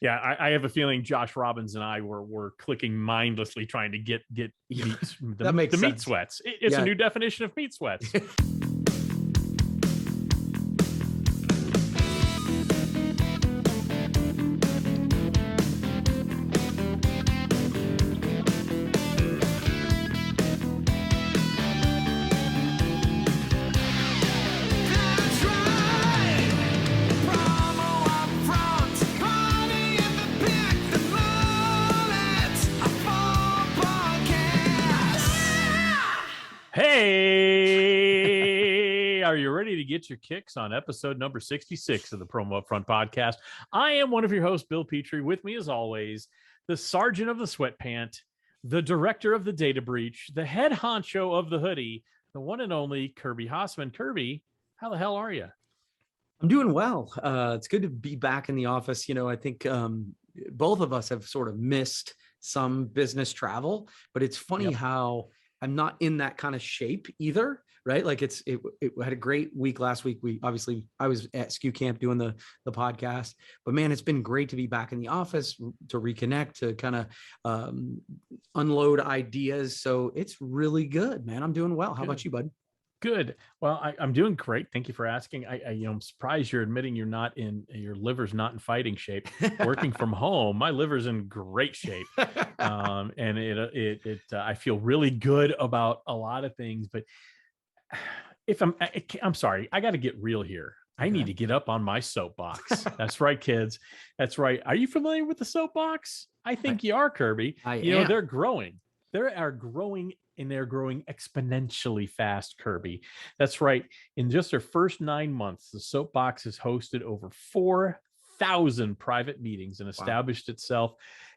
Yeah, I have a feeling Josh Robbins and I were clicking mindlessly trying to get meat, That makes the meat sense. sweats. It's a Yeah. new definition of meat sweats. That's right. Promo UPFront, party in the pit, the bullets, a full podcast. Hey, are you ready to get your kicks on episode number 66 of the Promo Upfront podcast? I am one of your hosts, Bill Petrie. With me, as always, the sergeant of the sweatpant, the director of the data breach, the head honcho of the hoodie, the one and only Kirby Hassman. Kirby, how the hell are you? I'm doing well. It's good to be back in the office. I think both of us have sort of missed some business travel, but it's funny Yep. how I'm not in that kind of shape either, right? Like it had a great week last week. I was at SKU Camp doing the podcast, but man, it's been great to be back in the office to reconnect, to kind of unload ideas. So it's really good, man. I'm doing well. How about you, bud? Good. Well, I'm doing great. Thank you for asking. I'm surprised you're admitting your liver's not in fighting shape. Working from home, my liver's in great shape, and I feel really good about a lot of things. But if I'm sorry, I got to get real here. I need to get up on my soapbox. That's right, kids. That's right. Are you familiar with the soapbox? I think you are, Kirby. I am. They're growing. They're growing exponentially fast, Kirby. That's right. In just their first 9 months, the Soapbox has hosted over 4,000 private meetings and established itself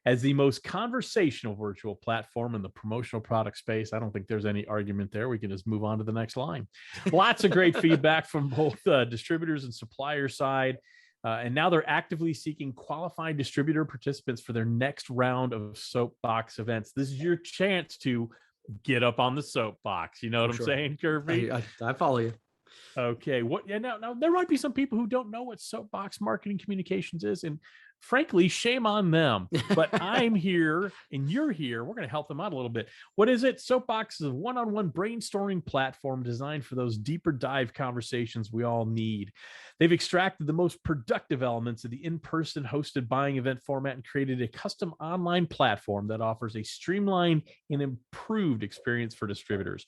as the most conversational virtual platform in the promotional product space. I don't think there's any argument there. We can just move on to the next line. Lots of great feedback from both distributors and supplier side. And now they're actively seeking qualified distributor participants for their next round of Soapbox events. This is your chance to get up on the soapbox. You know what I'm saying, Kirby? I follow you. Okay. Now there might be some people who don't know what Soapbox marketing communications is, and frankly, shame on them. But I'm here and you're here. We're going to help them out a little bit. What is it? Soapbox is a one-on-one brainstorming platform designed for those deeper dive conversations we all need. They've extracted the most productive elements of the in-person hosted buying event format and created a custom online platform that offers a streamlined and improved experience for distributors.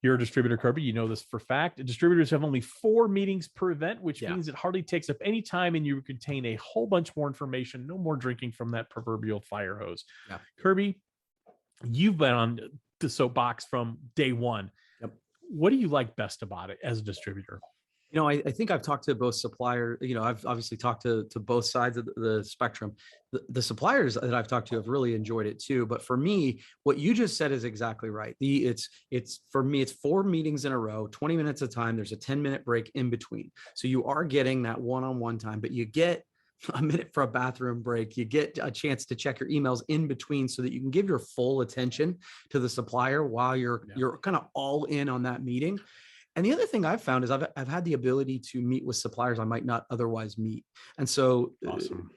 You're a distributor, Kirby. You know this for fact. Distributors have only 4 meetings per event, which means it hardly takes up any time, and you contain a whole bunch more information. No more drinking from that proverbial fire hose. Yeah. Kirby, you've been on the Soapbox from day one. Yep. What do you like best about it as a distributor? I think I've talked to both suppliers. I've obviously talked to both sides of the spectrum. The suppliers that I've talked to have really enjoyed it too. But for me, what you just said is exactly right. For me, it's 4 meetings in a row, 20 minutes of time. There's a 10-minute break in between. So you are getting that one-on-one time, but you get a minute for a bathroom break. You get a chance to check your emails in between so that you can give your full attention to the supplier while you're kind of all in on that meeting. And the other thing I've found is I've had the ability to meet with suppliers I might not otherwise meet. And so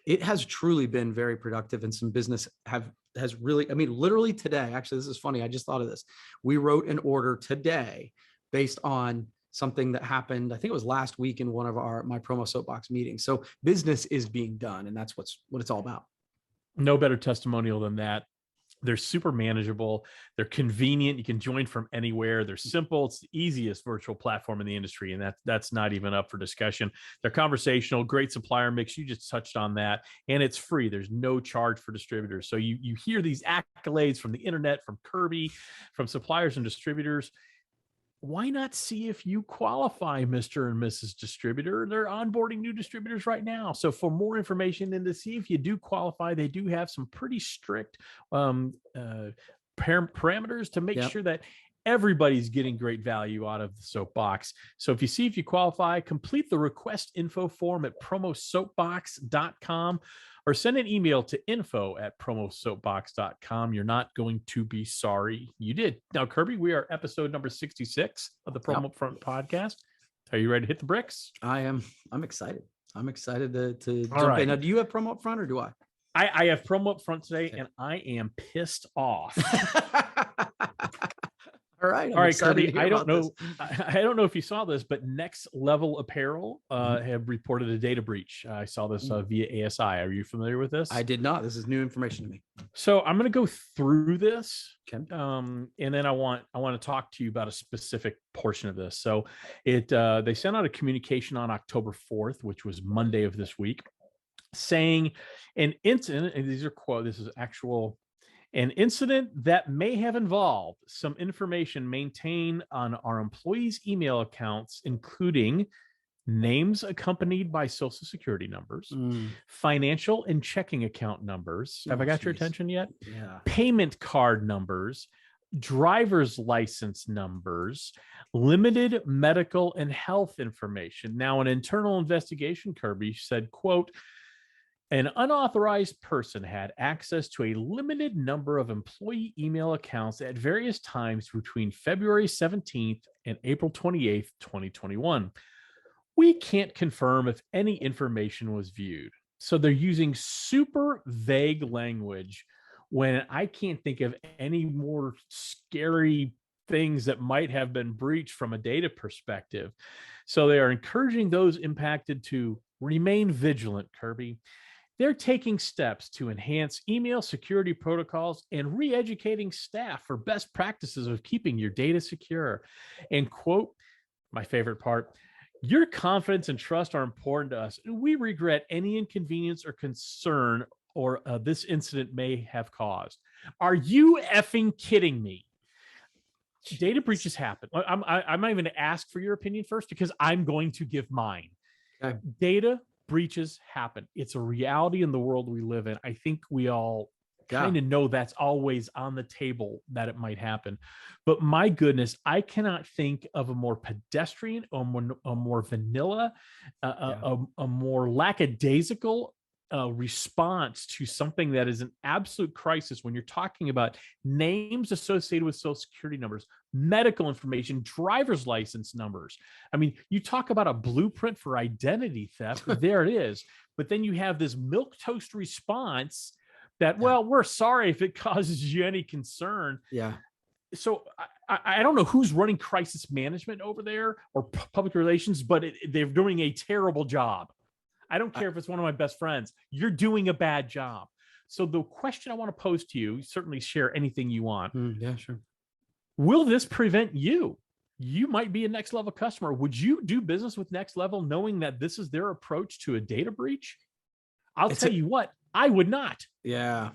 it has truly been very productive, and some business has really, literally today, actually, this is funny. I just thought of this. We wrote an order today based on something that happened, I think it was last week in one of my promo soapbox meetings. So business is being done, and that's what it's all about. No better testimonial than that. They're super manageable. They're convenient. You can join from anywhere. They're simple. It's the easiest virtual platform in the industry, and that's not even up for discussion. They're conversational, great supplier mix. You just touched on that, and it's free. There's no charge for distributors. So you hear these accolades from the internet, from Kirby, from suppliers and distributors. Why not see if you qualify, Mr. and Mrs. Distributor? They're onboarding new distributors right now. So for more information and to see if you do qualify, they do have some pretty strict parameters to make sure that everybody's getting great value out of the Soapbox. So if you qualify, complete the request info form at promosoapbox.com or send an email to info@promosoapbox.com. You're not going to be sorry you did. Now, Kirby, we are episode number 66 of the Promo Upfront podcast. Are you ready to hit the bricks? I am. I'm excited. I'm excited to All jump right. in. Now, do you have promo up front or do I? I have promo up front today, Okay. and I am pissed off. All right. All right, Kirby. I don't This. know. I don't know if you saw this, but Next Level Apparel have reported a data breach. I saw this via ASI. Are you familiar with this? I did not. This is new information to me. So I'm going to go through this, Okay. and then I want to talk to you about a specific portion of this. So they sent out a communication on October 4th, which was Monday of this week, saying an incident. And these are quote. This is actual. An incident that may have involved some information maintained on our employees' email accounts, including names accompanied by social security numbers, financial and checking account numbers. Have I got your attention yet? Yeah. Payment card numbers, driver's license numbers, limited medical and health information. Now, an internal investigation, Kirby said, quote, an unauthorized person had access to a limited number of employee email accounts at various times between February 17th and April 28th, 2021. We can't confirm if any information was viewed. So they're using super vague language when I can't think of any more scary things that might have been breached from a data perspective. So they are encouraging those impacted to remain vigilant, Kirby. They're taking steps to enhance email security protocols and re-educating staff for best practices of keeping your data secure. And quote, my favorite part, your confidence and trust are important to us. And we regret any inconvenience or concern or this incident may have caused. Are you effing kidding me? Data breaches happen. I'm not even going to ask for your opinion first because I'm going to give mine. Okay. Data breaches happen. It's a reality in the world we live in. I think we all kind of know that's always on the table that it might happen. But my goodness, I cannot think of a more pedestrian, a more vanilla, a more lackadaisical response to something that is an absolute crisis when you're talking about names associated with social security numbers, medical information, driver's license numbers. I mean, you talk about a blueprint for identity theft. There it is. But then you have this milquetoast response that, well, we're sorry if it causes you any concern. Yeah. So I don't know who's running crisis management over there or public relations, but they're doing a terrible job. I don't care if it's one of my best friends. You're doing a bad job. So the question I want to pose to you, certainly share anything you want. Yeah, sure. Will this prevent you? You might be a Next Level customer. Would you do business with Next Level knowing that this is their approach to a data breach? I'll tell you what, I would not. Yeah,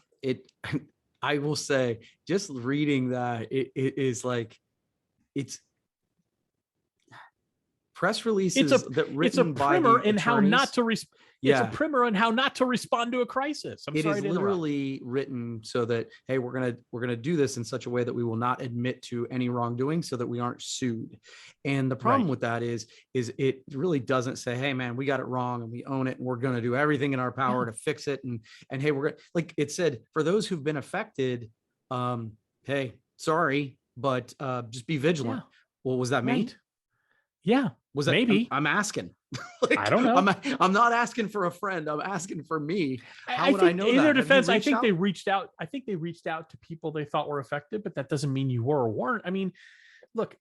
I will say, just reading that, it is like, it's press releases that written it's a primer by the in how not to Yeah. It's a primer on how not to respond to a crisis. It is literally written so that, hey, we're gonna do this in such a way that we will not admit to any wrongdoing, so that we aren't sued. And the problem with that is it really doesn't say, hey, man, we got it wrong and we own it and we're gonna do everything in our power to fix it. And hey, we're gonna, like it said, for those who've been affected, hey, sorry, but just be vigilant. Yeah. Well, was that me? Right. Yeah. Was that maybe? I'm asking. Like, I don't know. I'm not asking for a friend. I'm asking for me. How would I know in that? their Have you defense, I reached think out? they reached out. I think they reached out to people they thought were affected, but that doesn't mean you were or weren't. I mean, look,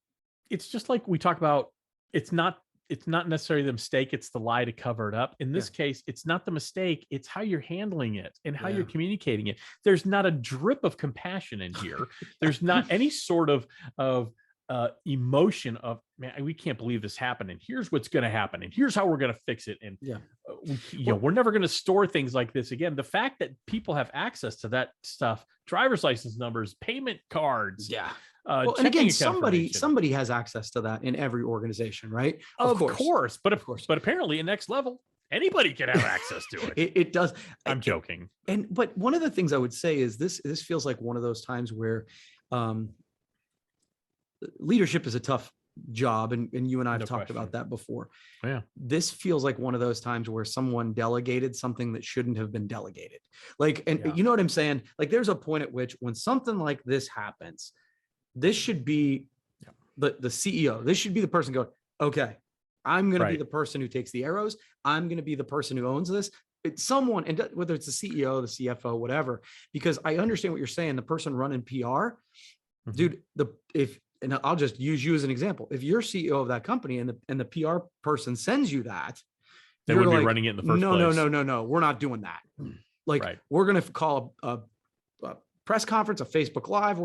it's just like we talk about. It's not necessarily the mistake. It's the lie to cover it up. In this case, it's not the mistake. It's how you're handling it and how you're communicating it. There's not a drip of compassion in here. There's not any sort of emotion of, man, we can't believe this happened, and here's what's going to happen, and here's how we're going to fix it, and we're never going to store things like this again. The fact that people have access to that stuff, driver's license numbers, payment cards, well, and again, somebody has access to that in every organization, right? Of course, but apparently in Next Level, anybody can have access to it. It does. I'm joking. But one of the things I would say is this feels like one of those times where leadership is a tough job, and you and I have talked about that before. Yeah. This feels like one of those times where someone delegated something that shouldn't have been delegated. Like, and you know what I'm saying? Like, there's a point at which when something like this happens, this should be the CEO. This should be the person going, okay, I'm going to be Right. the person who takes the arrows. I'm going to be the person who owns this. It's someone, and whether it's the CEO, the CFO, whatever, because I understand what you're saying. The person running PR, Mhm. dude, and I'll just use you as an example. If you're CEO of that company and the PR person sends you that, They you're wouldn't be like, running it in the first no, place. no, we're not doing that. Like, Right. we're going to call a press conference, a Facebook Live.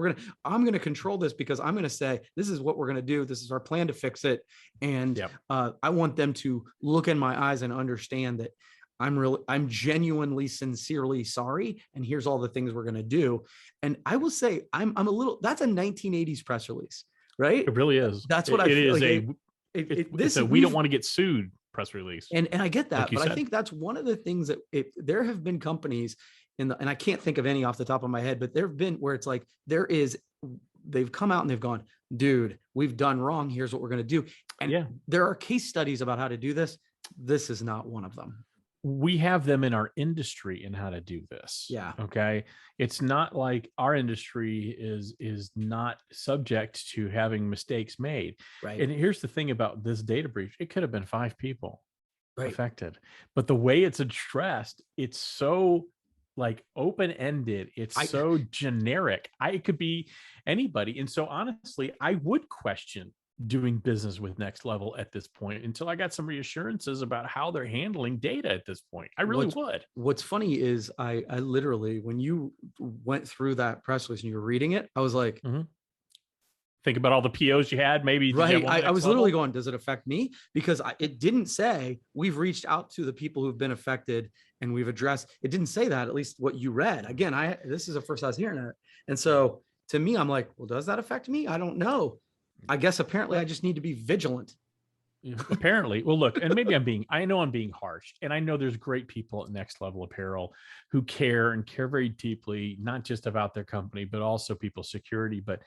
I'm going to control this because I'm going to say, this is what we're going to do. This is our plan to fix it. And Yep. I want them to look in my eyes and understand that I'm genuinely, sincerely sorry. And here's all the things we're going to do. And I will say, that's a 1980s press release, right? It really is. That's what I It feel is like. it's a we don't want to get sued press release. And I get that, like you but I said. think that's one of the things that there have been companies and I can't think of any off the top of my head, but there have been where it's like they've come out and they've gone, dude, we've done wrong. Here's what we're going to do. And Yeah. there are case studies about how to do this. This is not one of them. We have them in our industry in how to do this. Yeah. Okay. It's not like our industry is not subject to having mistakes made. Right. And here's the thing about this data breach. It could have been 5 people Right. affected, but the way it's addressed, it's so like open-ended. It's so generic. It could be anybody. And so honestly, I would question doing business with Next Level at this point until I got some reassurances about how they're handling data at this point. I really would. What's funny is I literally, when you went through that press release and you were reading it, I was like, think about all the POs you had. Maybe right. I was literally going, does it affect me? Because it didn't say we've reached out to the people who've been affected and we've addressed. It didn't say that, at least what you read. Again, this is the first I was hearing it. And so to me, I'm like, well, does that affect me? I don't know. I guess apparently I just need to be vigilant. Apparently. Well, look, and maybe I know I'm being harsh, and I know there's great people at Next Level Apparel who care very deeply, not just about their company, but also people's security. But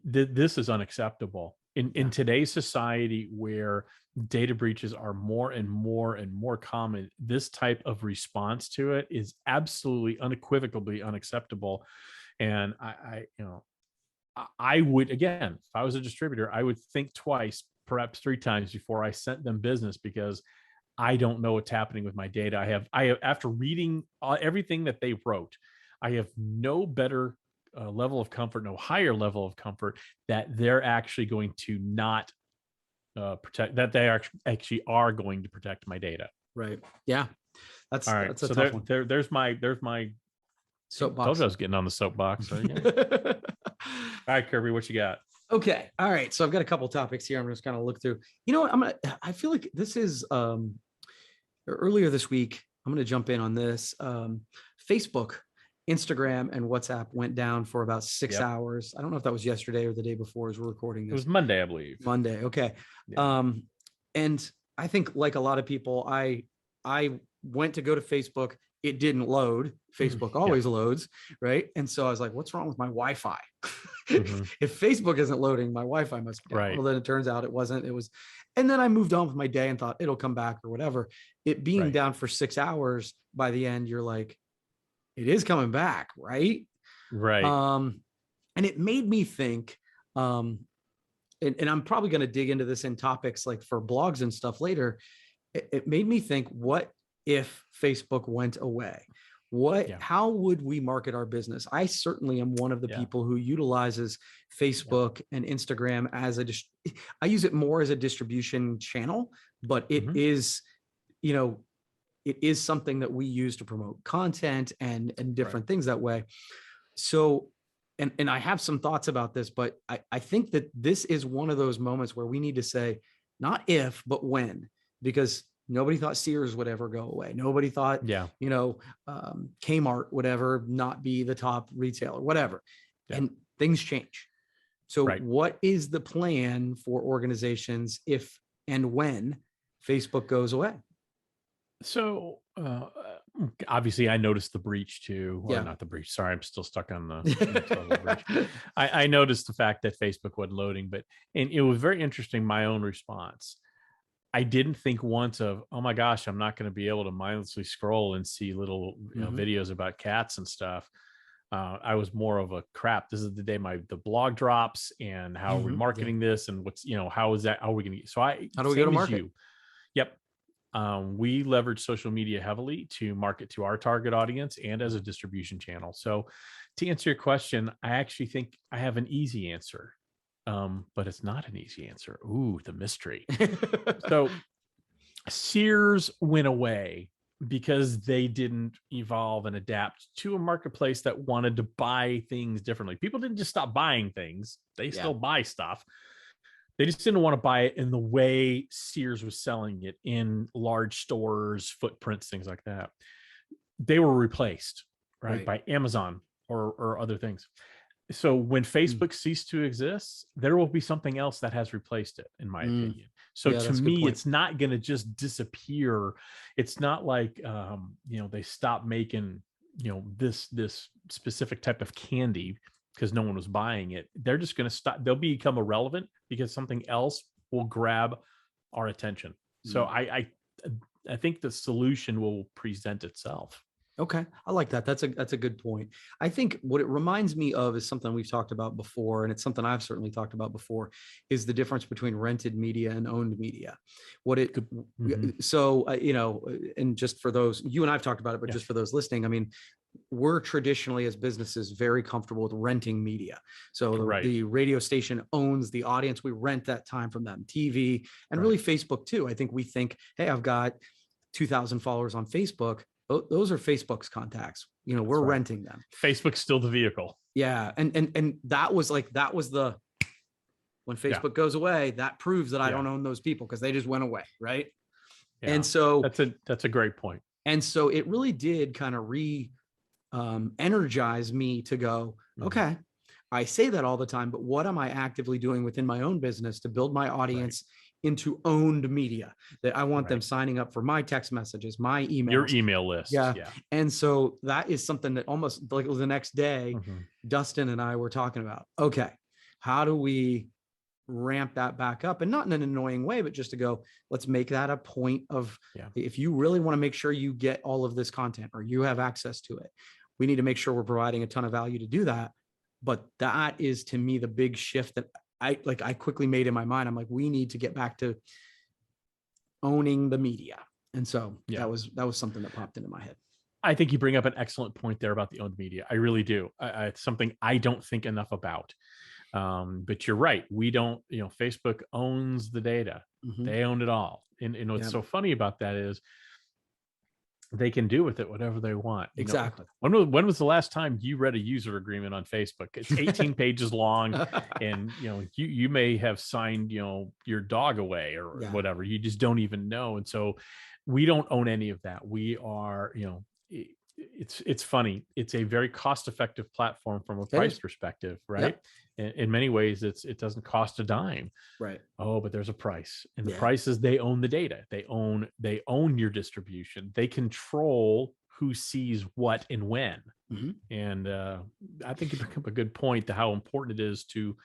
this is unacceptable in today's society where data breaches are more and more and more common. This type of response to it is absolutely unequivocally unacceptable. And I would, again, if I was a distributor, I would think twice, perhaps 3 times before I sent them business, because I don't know what's happening with my data. I have after reading everything that they wrote, I have no better level of comfort, no higher level of comfort that they're actually going to not protect, that they actually are going to protect my data. Right. Yeah. That's all right. That's a so tough one. there's my soapbox. Told you I was getting on the soapbox. All right, Kirby, what you got? Okay. All right. So I've got a couple topics here. I'm just going to look through. You know what? I feel like this is earlier this week. I'm going to jump in on this. Facebook, Instagram, and WhatsApp went down for about 6 hours. I don't know if that was yesterday or the day before as we're recording this. It was Monday, I believe. Monday. Okay. Yeah. And I think, like a lot of people, I went to go to Facebook. It didn't load. Facebook always loads, right? And so I was like, what's wrong with my Wi-Fi? If Facebook isn't loading, my Wi-Fi must be down. Right. Well, then it turns out it wasn't. It was, and then I moved on with my day and thought it'll come back or whatever. It being down for 6 hours, by the end, you're like, it is coming back, right? Right. And it made me think, and I'm probably going to dig into this in topics like for blogs and stuff later. It made me think, what if Facebook went away? How would we market our business? I certainly am one of the people who utilizes Facebook and Instagram as I use it more as a distribution channel, but it is, it is something that we use to promote content and different things that way. So, and I have some thoughts about this, but I think that this is one of those moments where we need to say, not if, but when, because nobody thought Sears would ever go away. Nobody thought, Kmart would ever not be the top retailer, whatever. And things change. So what is the plan for organizations if and when Facebook goes away? So obviously I noticed the breach too. Well, not the breach. Sorry, I'm still stuck on the breach. I noticed the fact that Facebook wasn't loading, and it was very interesting, my own response. I didn't think once of, oh my gosh, I'm not going to be able to mindlessly scroll and see little videos about cats and stuff. I was more of a crap. This is the day the blog drops, and how are we marketing this, and what's, how is that? How are we going to? So How do we go to same as market? you. Yep. We leverage social media heavily to market to our target audience and as a distribution channel. So to answer your question, I actually think I have an easy answer, but it's not an easy answer. Ooh, the mystery. So Sears went away because they didn't evolve and adapt to a marketplace that wanted to buy things differently. People didn't just stop buying things. They still buy stuff. They just didn't want to buy it in the way Sears was selling it, in large stores, footprints, things like that. They were replaced, right. by Amazon or other things. So when Facebook ceased to exist, there will be something else that has replaced it, in my opinion. So to me, it's not going to just disappear. It's not like, they stopped making, this specific type of candy because no one was buying it. They're just going to stop. They'll become irrelevant because something else will grab our attention. So I think the solution will present itself. Okay. I like that. That's a good point. I think what it reminds me of is something we've talked about before, and it's something I've certainly talked about before, is the difference between rented media and owned media. So, and just for those, you and I've talked about it, but just for those listening, I mean, we're traditionally as businesses very comfortable with renting media. So the radio station owns the audience. We rent that time from them. TV and really Facebook too. I think we think, hey, I've got 2,000 followers on Facebook. Those are Facebook's contacts. We're renting them. Facebook's still the vehicle. Yeah. And that was when Facebook goes away, that proves that I don't own those people because they just went away. Right. Yeah. And so that's a great point. And so it really did kind of energize me to go, okay, I say that all the time, but what am I actively doing within my own business to build my audience into owned media that I want them signing up for my text messages, my emails, your email list. Yeah. And so that is something that almost like the next day, Dustin and I were talking about, okay, how do we ramp that back up? And not in an annoying way, but just to go, let's make that a point of, if you really want to make sure you get all of this content or you have access to it, we need to make sure we're providing a ton of value to do that. But that is, to me, the big shift that I quickly made in my mind. I'm like, we need to get back to owning the media. And so that was something that popped into my head. I think you bring up an excellent point there about the owned media. I really do. It's something I don't think enough about. But you're right. We don't, Facebook owns the data. They own it all. And what's so funny about that is they can do with it whatever they want. Exactly. When was the last time you read a user agreement on Facebook? It's 18 pages long, and you may have signed your dog away or whatever. You just don't even know. And so we don't own any of that. We are, it's funny. It's a very cost-effective platform from a price perspective, right? In many ways, it doesn't cost a dime. Right. Oh, but there's a price, and the price is they own the data. They own your distribution. They control who sees what and when. And I think you bring up a good point to how important it is to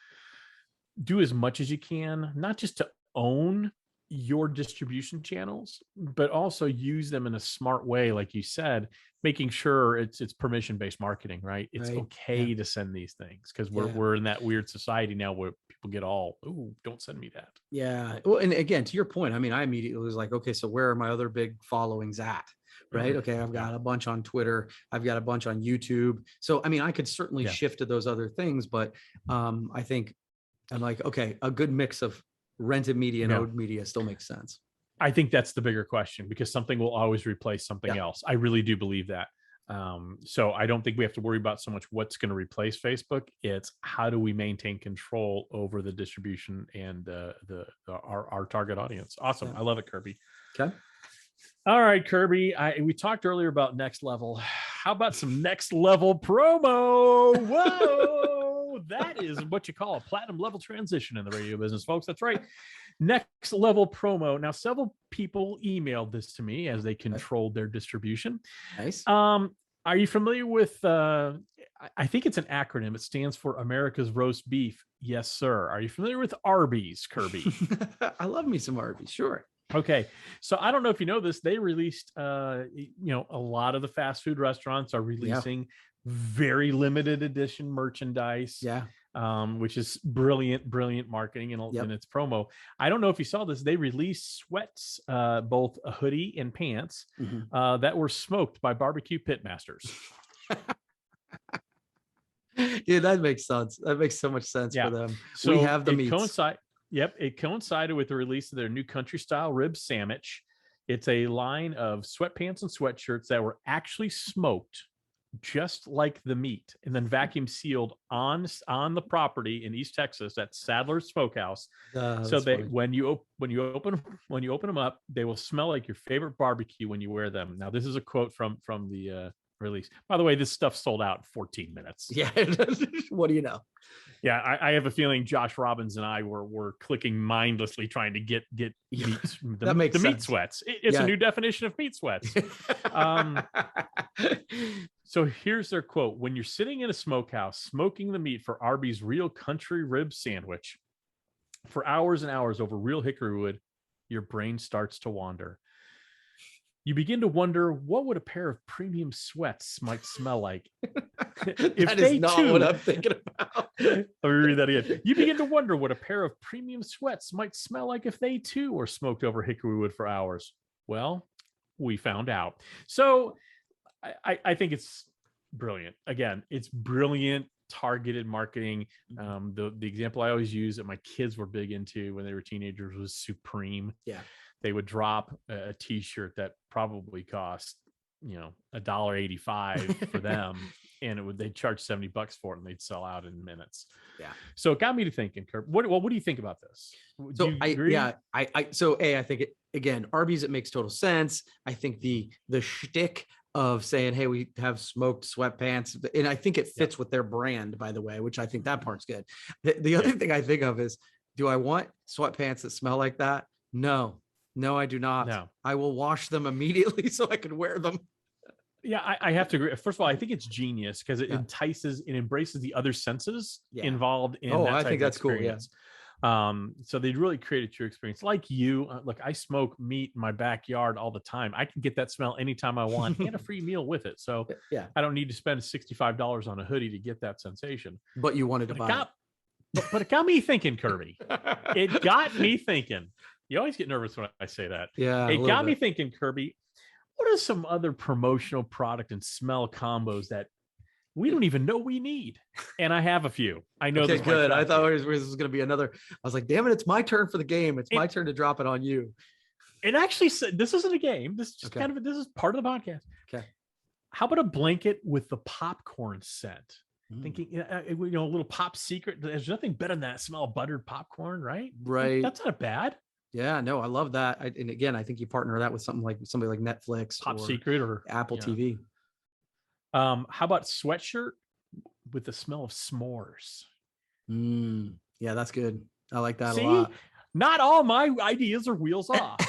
do as much as you can, not just to own your distribution channels, but also use them in a smart way, like you said, making sure it's permission-based marketing, right? It's okay to send these things because we're in that weird society now where people get all, "Ooh, don't send me that." Yeah. Well, and again, to your point, I mean, I immediately was like, okay, so where are my other big followings at? Right. Okay. I've got a bunch on Twitter. I've got a bunch on YouTube. So, I mean, I could certainly shift to those other things, but I think I'm like, okay, a good mix of rented media and owned media still makes sense. I think that's the bigger question because something will always replace something else. I really do believe that. So I don't think we have to worry about so much what's going to replace Facebook. It's how do we maintain control over the distribution and our target audience. Awesome. I love it, Kirby. Okay. All right, Kirby. We talked earlier about next level. How about some next level promo? Whoa, that is what you call a platinum level transition in the radio business, folks. That's right. Next level promo. Now, several people emailed this to me as they controlled their distribution. Nice. Are you familiar with, I think it's an acronym. It stands for America's Roast Beef. Yes, sir. Are you familiar with Arby's, Kirby? I love me some Arby's. Sure. Okay. So I don't know if you know this, they released, a lot of the fast food restaurants are releasing very limited edition merchandise. Yeah. Which is brilliant marketing in its promo. I don't know if you saw this. They released sweats, both a hoodie and pants, that were smoked by barbecue pitmasters. Yeah, that makes sense. That makes so much sense for them. So we have the it meats. it coincided with the release of their new country style rib sandwich. It's a line of sweatpants and sweatshirts that were actually smoked just like the meat and then vacuum sealed on the property in East Texas at Sadler's Smokehouse. So they funny. when you open them up, they will smell like your favorite barbecue when you wear them. Now this is a quote from the release. By the way, this stuff sold out in 14 minutes. Yeah. What do you know? Yeah, I have a feeling Josh Robbins and I were clicking mindlessly trying to get meat, That makes the meat sense. sweats. It's a new definition of meat sweats. So here's their quote: "When you're sitting in a smokehouse smoking the meat for Arby's real country rib sandwich for hours and hours over real hickory wood, your brain starts to wander. You begin to wonder what would a pair of premium sweats might smell like. That is not what I'm thinking about. Let me read that again. You begin to wonder what a pair of premium sweats might smell like if they too were smoked over hickory wood for hours. Well, we found out. So I think it's brilliant. Again, it's brilliant targeted marketing. The example I always use that my kids were big into when they were teenagers was Supreme. Yeah. They would drop a t-shirt that probably cost, $1.85 for them. And they'd charge $70 for it and they'd sell out in minutes. Yeah. So it got me to thinking, Kurt, what do you think about this? So Do you agree? I think again, Arby's, it makes total sense. I think the shtick of saying, hey, we have smoked sweatpants, and I think it fits with their brand, by the way, which I think that part's good. The other thing I think of is, do I want sweatpants that smell like that? No, I do not. No. I will wash them immediately so I can wear them. Yeah, I have to agree. First of all, I think it's genius because it entices and embraces the other senses involved in that I type think of that's cool. Yeah. experience. So they really create a true experience. Like you, look, I smoke meat in my backyard all the time. I can get that smell anytime I want and a free meal with it. So Yeah. I don't need to spend $65 on a hoodie to get that sensation. But you wanted to buy it. But it got me thinking, Kirby. It got me thinking. You always get nervous when I say that. Yeah. It got me thinking, Kirby, what are some other promotional product and smell combos that we don't even know we need? And I have a few. I know Okay, this. good. I thought this was going to be another. I was like, damn it, it's my turn for the game. It's my turn to drop it on you. It actually said this isn't a game. This is just this is part of the podcast. Okay. How about a blanket with the popcorn scent? Thinking, a little pop secret. There's nothing better than that smell of buttered popcorn, right? Right. That's not bad. Yeah, no, I love that. And again, I think you partner that with somebody like Netflix, Pop Secret, or Apple TV. How about sweatshirt with the smell of s'mores? Yeah, that's good. I like that a See, lot. not all my ideas are wheels off.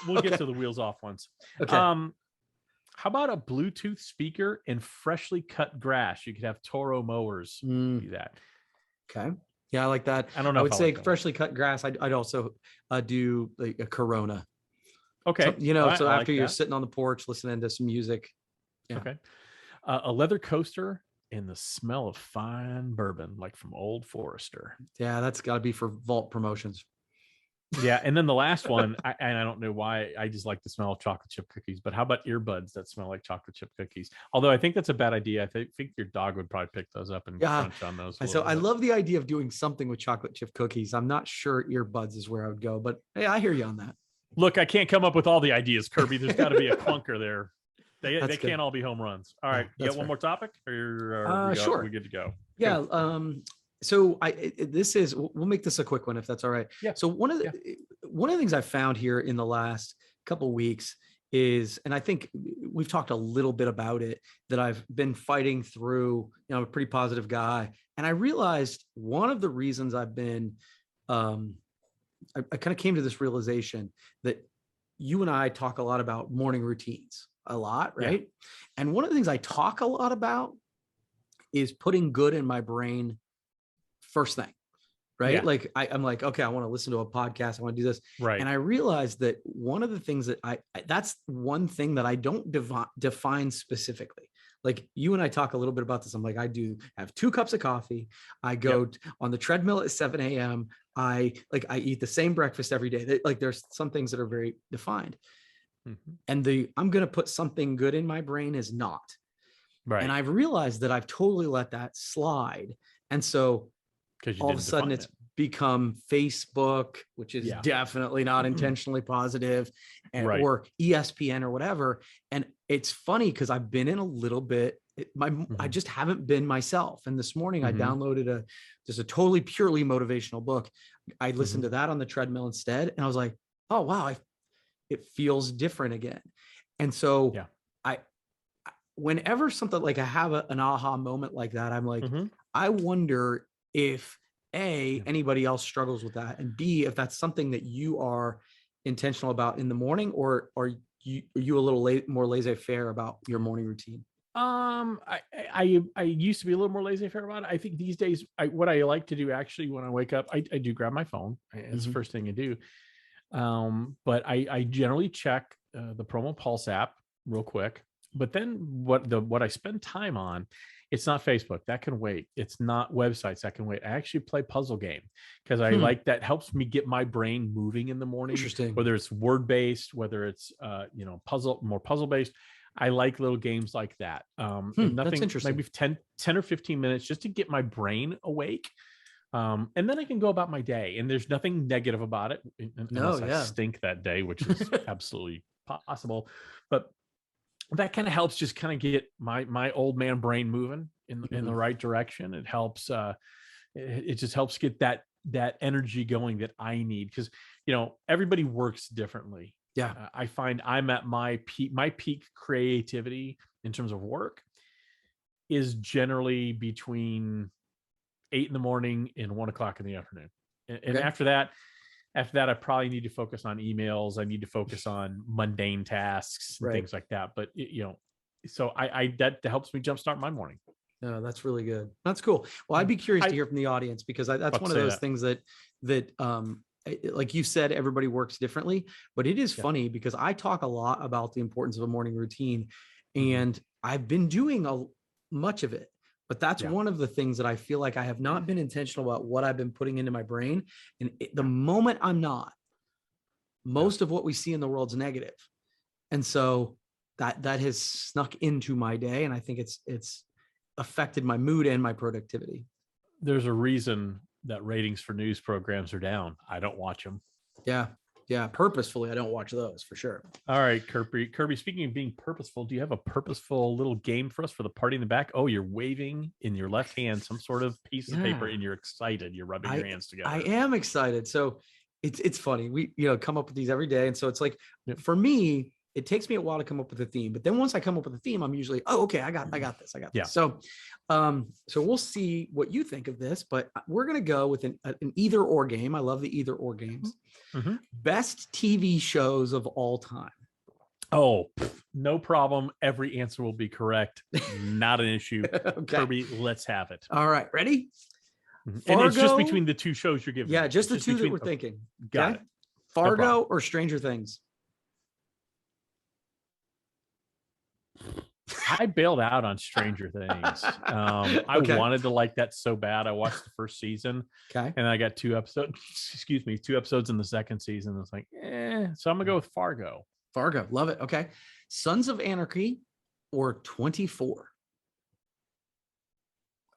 We'll get to the wheels off ones. Okay. How about a Bluetooth speaker and freshly cut grass? You could have Toro mowers do that. Okay. Yeah, I like that. I don't know. I would say freshly cut grass. I'd also do like a Corona. Okay. So after you're sitting on the porch listening to some music. Yeah. Okay. A leather coaster and the smell of fine bourbon, like from Old Forester. Yeah, that's got to be for Vault Promotions. Yeah, and then the last one, I don't know why, I just like the smell of chocolate chip cookies, but how about earbuds that smell like chocolate chip cookies? Although I think that's a bad idea. I think your dog would probably pick those up and crunch on those. So I love the idea of doing something with chocolate chip cookies. I'm not sure earbuds is where I would go, but hey, I hear you on that. Look, I can't come up with all the ideas, Kirby. There's got to be a clunker there. They can't all be home runs. All right, you got one more topic, or sure, we good to go? Yeah. So we'll make this a quick one if that's all right. Yeah. So one of the things I found here in the last couple of weeks is, and I think we've talked a little bit about it, that I've been fighting through. I'm a pretty positive guy, and I realized one of the reasons I've been, I kind of came to this realization that you and I talk a lot about morning routines, a lot, right? Yeah. And one of the things I talk a lot about is putting good in my brain first thing, right? Yeah. Like I'm like, okay, I want to listen to a podcast. I want to do this. Right. And I realized that one of the things that that's one thing that I don't define specifically. Like you and I talk a little bit about this. I'm like, I do have 2 cups of coffee. I go on the treadmill at 7 a.m. I eat the same breakfast every day. Like there's some things that are very defined. Mhm. And I'm going to put something good in my brain is not. Right. And I've realized that I've totally let that slide. And so Because you all of a didn't sudden define it's it. become Facebook, which is Yeah. definitely not intentionally positive, Right. or ESPN or whatever. And it's funny because I've been in a little bit, I Mhm. just haven't been myself. And this morning I Mhm. downloaded just a totally purely motivational book. I listened Mhm. to that on the treadmill instead. And I was like, oh, wow, it feels different again. And so Yeah. whenever something like I have an aha moment like that, I'm like, Mhm. I wonder if Yeah. anybody else struggles with that, and B, if that's something that you are intentional about in the morning, or are you a little more laissez-faire about your morning routine? I used to be a little more laissez-faire about it. I think these days, what I like to do actually when I wake up, I do grab my phone. It's the first thing I do. But I generally check the Promo Pulse app real quick. But then what I spend time on, it's not Facebook, that can wait. It's not websites, that can wait. I actually play puzzle game because I like that, helps me get my brain moving in the morning. Interesting. Whether it's word based, whether it's more puzzle based. I like little games like that. And That's nothing, interesting. maybe 10 or 15 minutes just to get my brain awake. And then I can go about my day, and there's nothing negative about it unless I stink that day, which is absolutely possible. But that kind of helps just kind of get my old man brain moving in the right direction. It helps. It just helps get that energy going that I need, because everybody works differently. Yeah. I find I'm at my peak creativity in terms of work is generally between 8 in the morning and 1 o'clock in the afternoon. And Okay. after that, I probably need to focus on emails. I need to focus on mundane tasks and Right. things like that. But so I that helps me jumpstart my morning. No, that's really good. That's cool. Well, I'd be curious to hear from the audience, because that's about one to of say those that. things that like you said, everybody works differently, but it is Yeah. funny because I talk a lot about the importance of a morning routine, Mhm. and I've been doing much of it, but that's Yeah. one of the things that I feel like I have not been intentional about what I've been putting into my brain. And the moment I'm not, most of what we see in the world's negative. And so that has snuck into my day, and I think it's affected my mood and my productivity. There's a reason that ratings for news programs are down. I don't watch them. Yeah. Yeah. Purposefully, I don't watch those for sure. All right, Kirby, speaking of being purposeful, do you have a purposeful little game for us for the party in the back? Oh, you're waving in your left hand some sort of piece of paper, Yeah. and you're excited. You're rubbing your hands together. I am excited. So it's funny. We come up with these every day. And so it's like, Yep. for me, it takes me a while to come up with a theme, but then once I come up with a theme, I'm usually, oh, okay, I got this. Yeah. So, so we'll see what you think of this, but we're going to go with an either or game. I love the either or games. Mhm. Best TV shows of all time. Oh, no problem. Every answer will be correct. Not an issue. Okay. Kirby, let's have it. All right. Ready? Mhm. And it's just Fargo? between the two shows you're giving. Yeah, me. just It's the two that between- we're thinking. Got Okay? it. Fargo problem. or Stranger Things? I bailed out on Stranger Things. I Okay. wanted to like that so bad. I watched the first season, Okay. and I got 2 episodes. Excuse me, 2 episodes in the second season. I was like, So I'm gonna go with Fargo. Fargo. Love it. Okay. Sons of Anarchy or 24?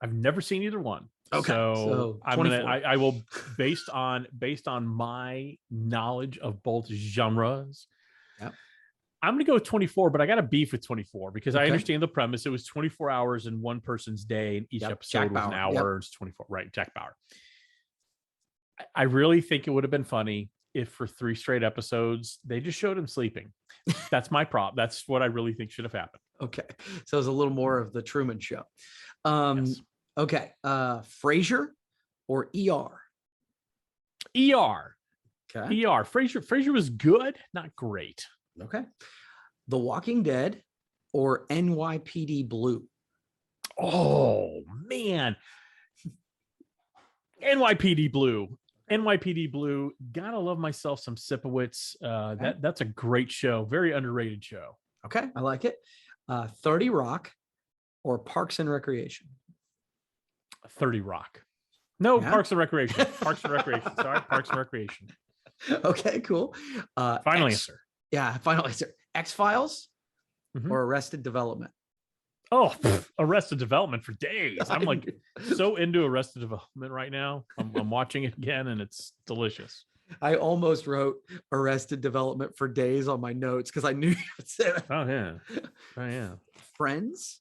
I've never seen either one. Okay, so So I'm 24. I will based on my knowledge of both genres. Yep. I'm gonna go with 24, but I got a beef with 24 because I Okay. understand the premise. It was 24 hours in one person's day, and each Yep, episode Jack was an Bauer. hour. It's 24, right? Jack Bauer. I really think it would have been funny if for 3 straight episodes they just showed him sleeping. That's my prop. That's what I really think should have happened. Okay. So it's a little more of the Truman Show. Yes. Okay. Frasier or ER? ER. Okay. ER. Frasier was good, not great. Okay. The Walking Dead or NYPD Blue? Oh man. NYPD Blue. NYPD Blue. Gotta love myself some Sipowicz. That's a great show. Very underrated show. Okay, I like it. 30 Rock or Parks and Recreation? 30 Rock. No, Yeah? Parks and Recreation. Parks and Recreation. Sorry, Parks and Recreation. Okay, cool. Final answer. Yeah, final answer. X-Files Mhm. or Arrested Development? Oh, Arrested Development for days. I'm like so into Arrested Development right now. I'm watching it again, and it's delicious. I almost wrote Arrested Development for days on my notes because I knew you would say that. Oh yeah, oh yeah. Friends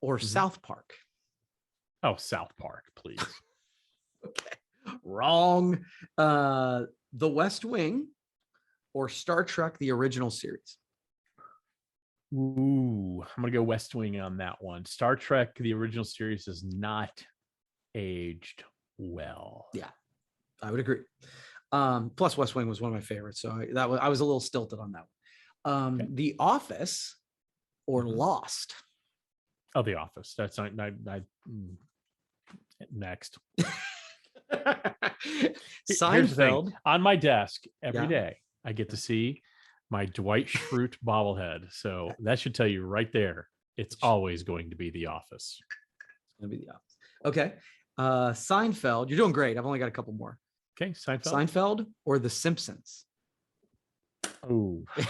or South Park? Oh, South Park, please. Okay, wrong. The West Wing or Star Trek: The Original Series? Ooh, I'm gonna go West Wing on that one. Star Trek: The Original Series is not aged well. Yeah, I would agree. Plus, West Wing was one of my favorites, so I was a little stilted on that one. Okay. The Office or Mhm. Lost? Oh, The Office. That's not. Next. Here's the thing. Seinfeld. On my desk every Yeah. day, I get to see my Dwight Schrute bobblehead. So that should tell you right there, it's always going to be The Office. Gonna be The Office. Okay. Seinfeld. You're doing great. I've only got a couple more. Okay, Seinfeld. Seinfeld or The Simpsons? Oh, A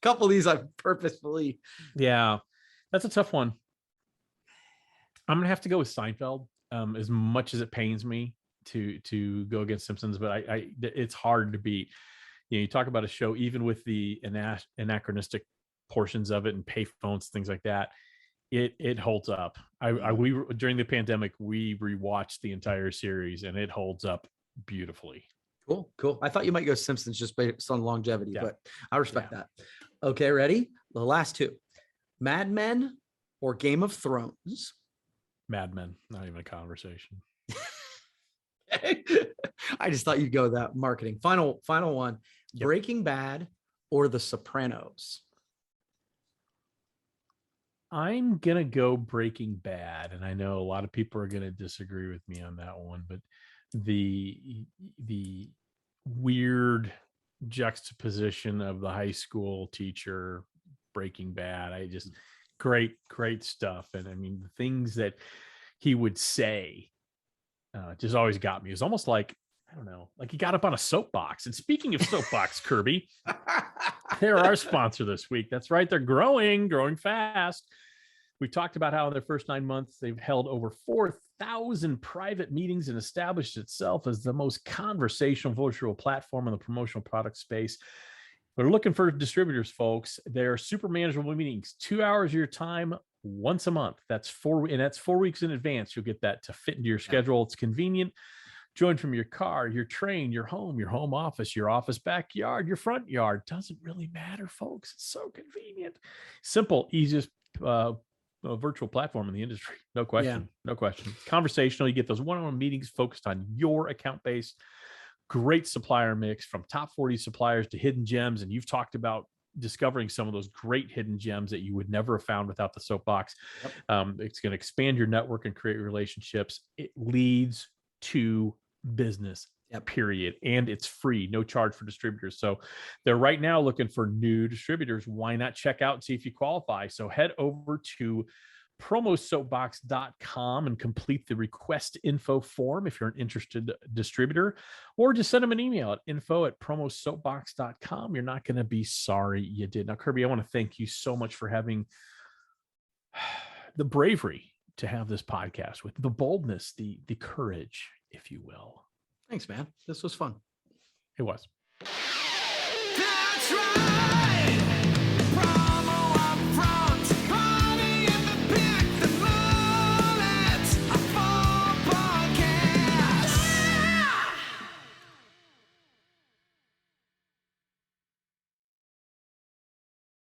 couple of these I purposefully. yeah, that's a tough one. I'm gonna have to go with Seinfeld. As much as it pains me to go against Simpsons, but it's hard to beat. You know, you talk about a show, even with the anachronistic portions of it and payphones, things like that. It holds up. We during the pandemic, we rewatched the entire series, and it holds up beautifully. Cool. I thought you might go Simpsons just based on longevity, Yeah. but I respect that. Okay, ready? The last two. Mad Men or Game of Thrones? Mad Men, not even a conversation. I just thought you'd go that marketing. Final one. Yep. Breaking Bad or The Sopranos? I'm gonna go Breaking Bad, and I know a lot of people are gonna disagree with me on that one, but the weird juxtaposition of the high school teacher, Breaking Bad, great stuff. And I mean, the things that he would say just always got me. It was almost like, I don't know, like he got up on a soapbox. And speaking of soapbox, Kirby, they're our sponsor this week. That's right. They're growing fast. We talked about how in their first 9 months, they've held over 4,000 private meetings and established itself as the most conversational virtual platform in the promotional product space. They're looking for distributors, folks. They're super manageable meetings, 2 hours of your time once a month. That's 4 weeks in advance. You'll get that to fit into your schedule. It's convenient. Join from your car, your train, your home office, your office backyard, your front yard. Doesn't really matter, folks. It's so convenient. Simple, easiest virtual platform in the industry. No question. No question. Conversational. You get those one-on-one meetings focused on your account base. Great supplier mix from top 40 suppliers to hidden gems. And you've talked about discovering some of those great hidden gems that you would never have found without the Soapbox. Yep. It's going to expand your network and create relationships. It leads to business, period. And it's free, no charge for distributors. So they're right now looking for new distributors. Why not check out and see if you qualify? So head over to promosoapbox.com and complete the request info form if you're an interested distributor, or just send them an email at info@promosoapbox.com. You're not going to be sorry you did. Now, Kirby, I want to thank you so much for having the bravery to have this podcast with the boldness, the courage, if you will. Thanks, man. This was fun. That's right.